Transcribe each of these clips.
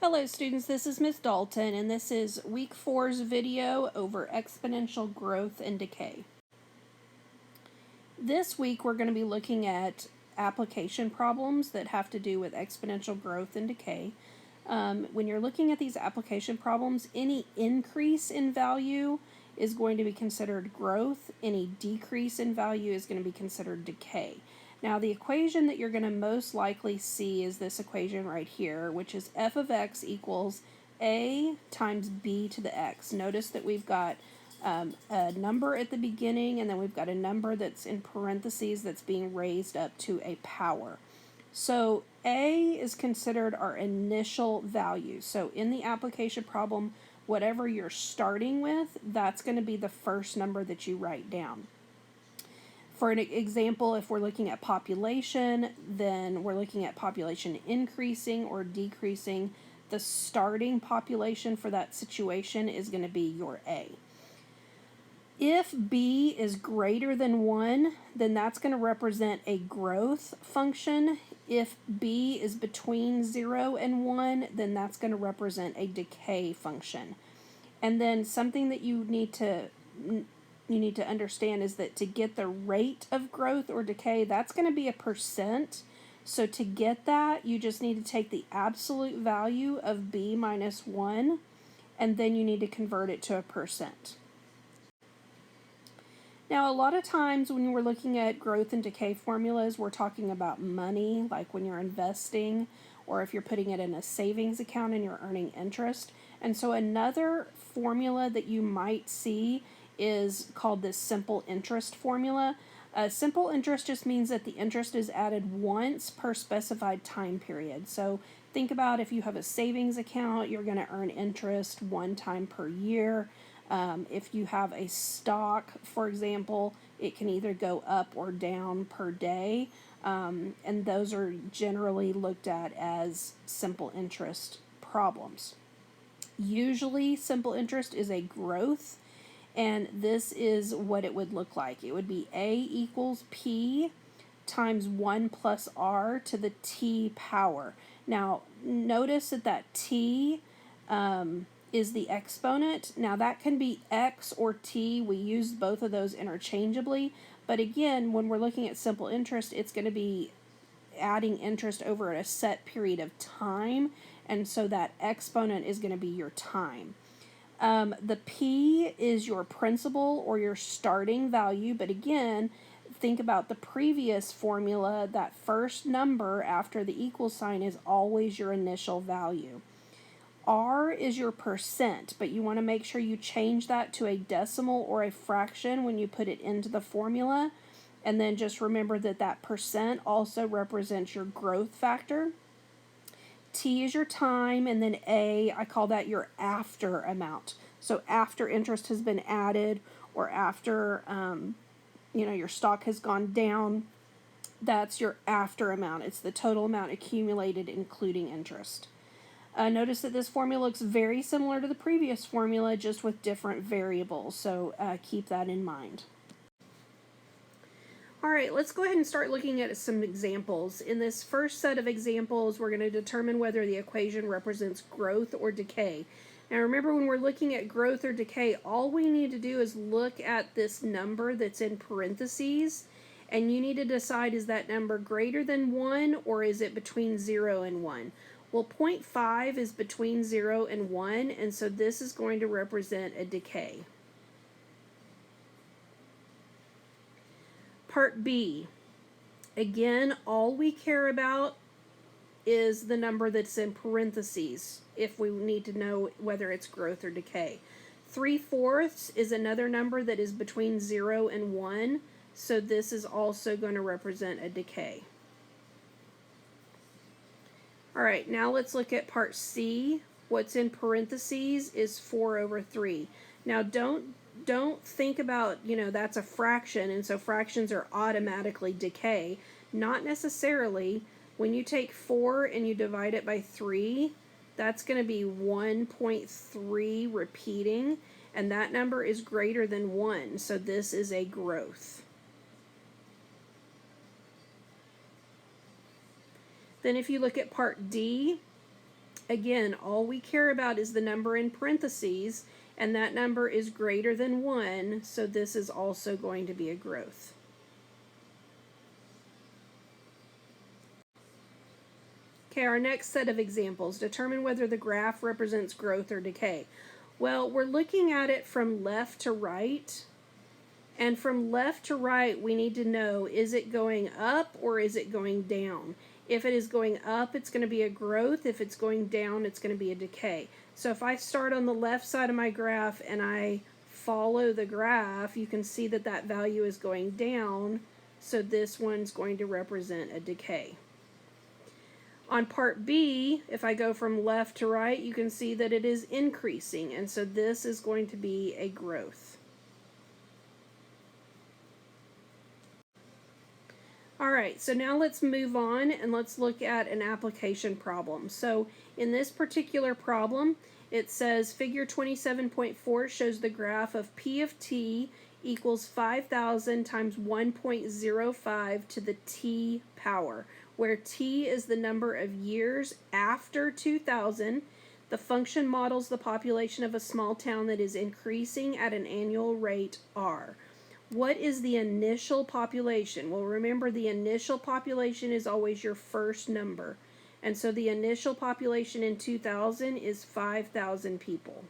Hello students, this is Ms. Dalton and this is week 4's video over exponential growth and decay. This week we're going to be looking at application problems that have to do with exponential growth and decay. When you're looking at these application problems, any increase in value is going to be considered growth, any decrease in value is going to be considered decay. Now the equation that you're going to most likely see is this equation right here, which is f of x equals a times b to the x. Notice that we've got a number at the beginning and then we've got a number that's in parentheses that's being raised up to a power. So a is considered our initial value. So in the application problem, whatever you're starting with, that's going to be the first number that you write down. For an example, if we're looking at population, then we're looking at population increasing or decreasing. The starting population for that situation is going to be your A. If B is greater than 1, then that's going to represent a growth function. If B is between 0 and 1, then that's going to represent a decay function. And then something that you need to understand is that to get the rate of growth or decay, that's going to be a percent. So to get that, you just need to take the absolute value of b minus 1, and then you need to convert it to a percent. Now, a lot of times when we're looking at growth and decay formulas, we're talking about money, like when you're investing, or if you're putting it in a savings account and you're earning interest. And so another formula that you might see is called this simple interest formula. Simple interest just means that the interest is added once per specified time period. So think about if you have a savings account, you're going to earn interest one time per year. If you have a stock, for example, it can either go up or down per day. And those are generally looked at as simple interest problems. Usually simple interest is a growth, and this is what it would look like. It would be A equals P times 1 plus R to the T power. Now, notice that T is the exponent. Now, that can be X or T. We use both of those interchangeably. But again, when we're looking at simple interest, it's going to be adding interest over a set period of time. And so that exponent is going to be your time. The P is your principal or your starting value, but again, think about the previous formula. That first number after the equal sign is always your initial value. R is your percent, but you want to make sure you change that to a decimal or a fraction when you put it into the formula. And then just remember that that percent also represents your growth factor. T is your time, and then A, I call that your after amount. So after interest has been added, or after your stock has gone down, that's your after amount. It's the total amount accumulated including interest. Notice that this formula looks very similar to the previous formula, just with different variables, so keep that in mind. All right, let's go ahead and start looking at some examples. In this first set of examples, we're going to determine whether the equation represents growth or decay. Now remember, when we're looking at growth or decay, all we need to do is look at this number that's in parentheses, and you need to decide, is that number greater than 1 or is it between 0 and 1? Well, 0.5 is between 0 and 1, and so this is going to represent a decay. Part B, again, all we care about is the number that's in parentheses if we need to know whether it's growth or decay. 3/4 is another number that is between 0 and 1, so this is also going to represent a decay. All right, now let's look at part C. What's in parentheses is 4/3. Now don't think about, that's a fraction, and so fractions are automatically decay. Not necessarily. When you take 4 and you divide it by 3, that's going to be 1.3 repeating, and that number is greater than 1, so this is a growth. Then if you look at part D, Again, all we care about is the number in parentheses, and that number is greater than 1, so this is also going to be a growth. Okay, our next set of examples. Determine whether the graph represents growth or decay. Well, we're looking at it from left to right. And from left to right, we need to know, is it going up or is it going down? If it is going up, it's going to be a growth. If it's going down, it's going to be a decay. So if I start on the left side of my graph and I follow the graph, you can see that that value is going down. So this one's going to represent a decay. On part B, if I go from left to right, you can see that it is increasing. And so this is going to be a growth. All right, so now let's move on and let's look at an application problem. So in this particular problem, it says figure 27.4 shows the graph of P of t equals 5,000 times 1.05 to the t power, where t is the number of years after 2000. The function models the population of a small town that is increasing at an annual rate r. What is the initial population? Well, remember, the initial population is always your first number. And so the initial population in 2000 is 5,000 people.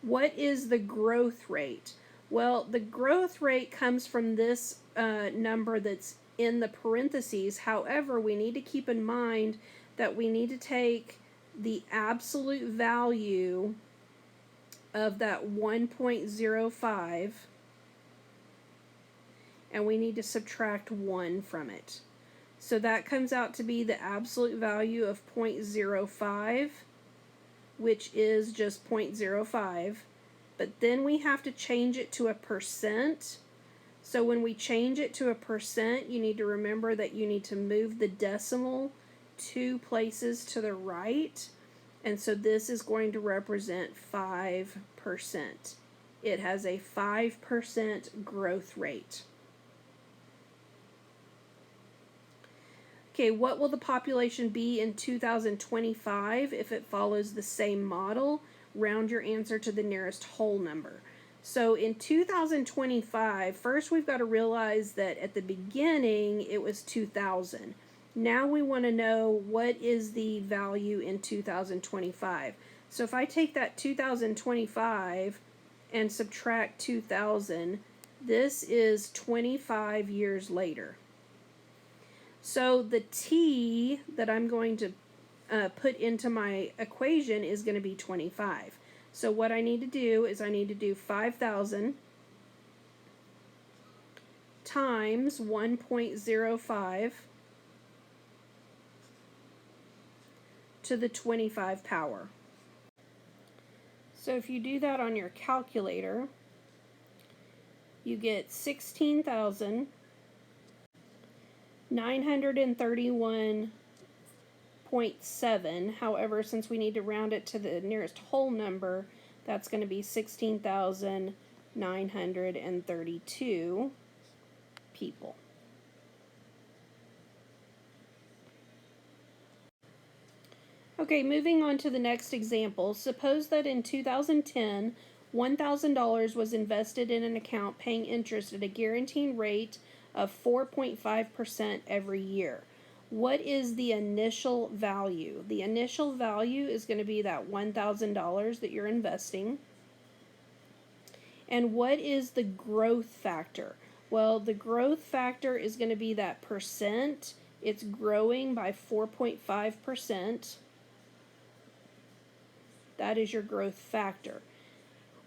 What is the growth rate? Well, the growth rate comes from this number that's in the parentheses. However, we need to keep in mind that we need to take the absolute value of that 1.05 and we need to subtract 1 from it. So that comes out to be the absolute value of 0.05, which is just 0.05. But then we have to change it to a percent. So when we change it to a percent, you need to remember that you need to move the decimal 2 places to the right, and so this is going to represent 5%. It has a 5% growth rate. Okay, what will the population be in 2025 if it follows the same model? Round your answer to the nearest whole number. So in 2025, first we've got to realize that at the beginning it was 2000. Now we want to know what is the value in 2025. So if I take that 2025 and subtract 2000, this is 25 years later. So the t that I'm going to put into my equation is going to be 25. So what I need to do is I need to do 5,000 times 1.05 to the 25 power. So if you do that on your calculator, you get 16,931.7. However, since we need to round it to the nearest whole number, that's going to be 16,932 people. Okay, moving on to the next example. Suppose that in 2010, $1,000 was invested in an account paying interest at a guaranteed rate of 4.5% every year. What is the initial value? The initial value is going to be that $1,000 that you're investing. And what is the growth factor? Well, the growth factor is going to be that percent. It's growing by 4.5%. That is your growth factor.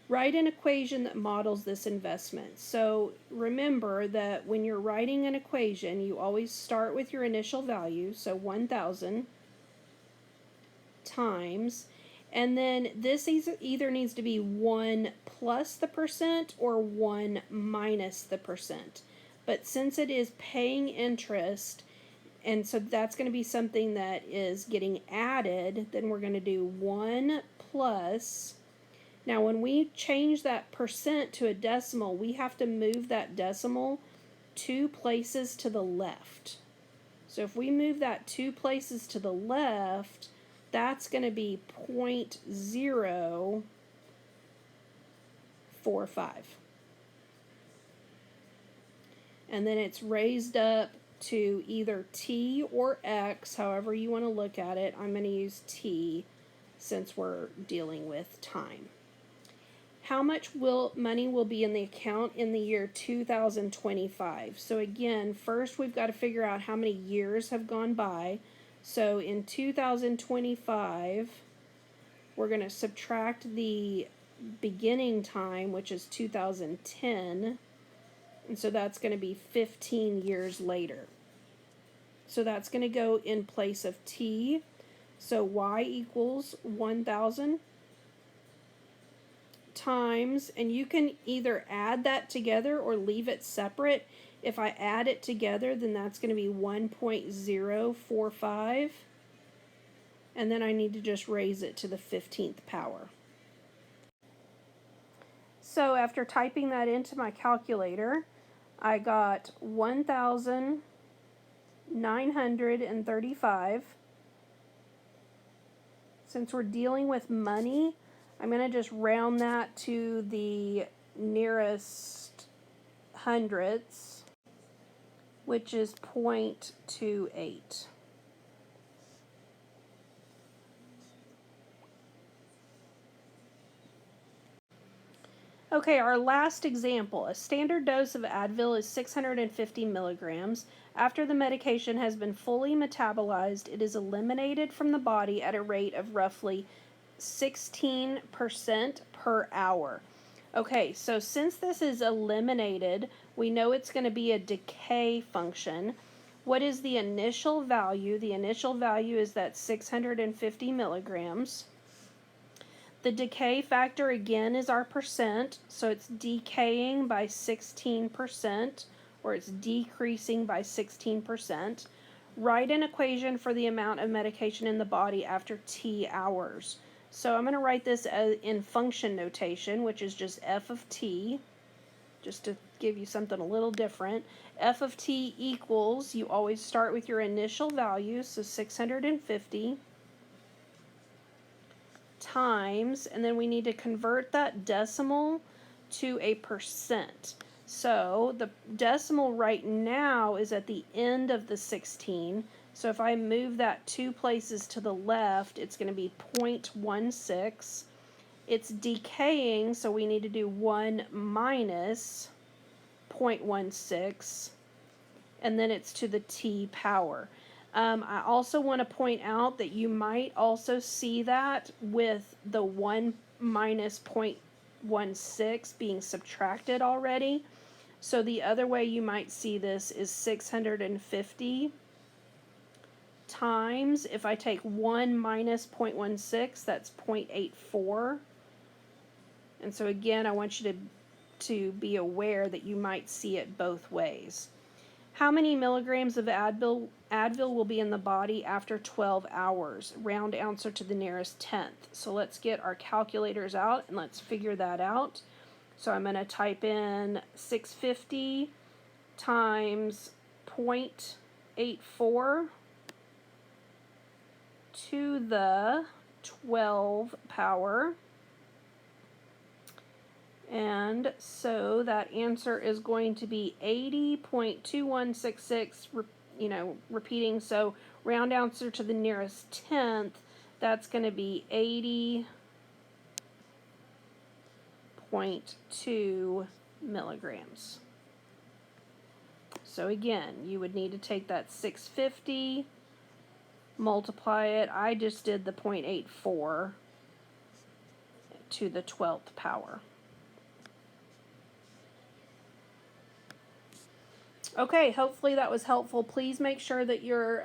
Write an equation that models this investment. So remember that when you're writing an equation, you always start with your initial value, so 1,000 times, and then this either needs to be 1 plus the percent or 1 minus the percent. But since it is paying interest, and so that's going to be something that is getting added, then we're going to do 1 plus Now, when we change that percent to a decimal, we have to move that decimal 2 places to the left. So if we move that 2 places to the left, that's going to be 0.045. And then it's raised up to either t or x, however you want to look at it. I'm going to use t since we're dealing with time. How much money will be in the account in the year 2025? So again, first we've got to figure out how many years have gone by. So in 2025, we're going to subtract the beginning time, which is 2010, and so that's going to be 15 years later. So that's going to go in place of t. So y equals 1,000 times, and you can either add that together or leave it separate. If I add it together, then that's going to be 1.045, and then I need to just raise it to the 15th power. So after typing that into my calculator, I got 1,935. Since we're dealing with money, I'm going to just round that to the nearest hundredths, which is 0.28. Okay, our last example. A standard dose of Advil is 650 milligrams. After the medication has been fully metabolized, it is eliminated from the body at a rate of roughly 16% per hour. Okay, so since this is eliminated, we know it's going to be a decay function. What is the initial value? The initial value is that 650 milligrams. The decay factor again is our percent, so it's decaying by 16%, or it's decreasing by 16%. Write an equation for the amount of medication in the body after t hours. So I'm going to write this in function notation, which is just f of t, just to give you something a little different. F of t equals, you always start with your initial value, so 650 times, and then we need to convert that decimal to a percent. So the decimal right now is at the end of the 16. So if I move that 2 places to the left, it's going to be 0.16. It's decaying, so we need to do 1 minus 0.16, and then it's to the t power. I also want to point out that you might also see that with the 1 minus 0.16 being subtracted already. So the other way you might see this is 650 times, if I take 1 minus 0.16, that's 0.84. And so again, I want you to be aware that you might see it both ways. How many milligrams of Advil will be in the body after 12 hours? Round answer to the nearest tenth. So let's get our calculators out and let's figure that out. So I'm going to type in 650 times 0.84 to the 12 power. And so that answer is going to be 80.2166, repeating. So round answer to the nearest tenth, that's going to be 80.2 milligrams. So again, you would need to take that 650, multiply it. I just did the 0.84 to the 12th power. Okay, hopefully that was helpful. Please make sure that you're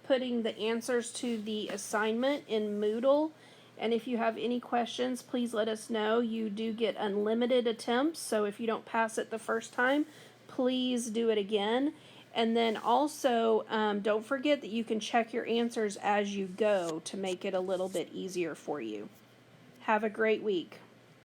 putting the answers to the assignment in Moodle. And if you have any questions, please let us know. You do get unlimited attempts, so if you don't pass it the first time, please do it again. And then also, don't forget that you can check your answers as you go to make it a little bit easier for you. Have a great week.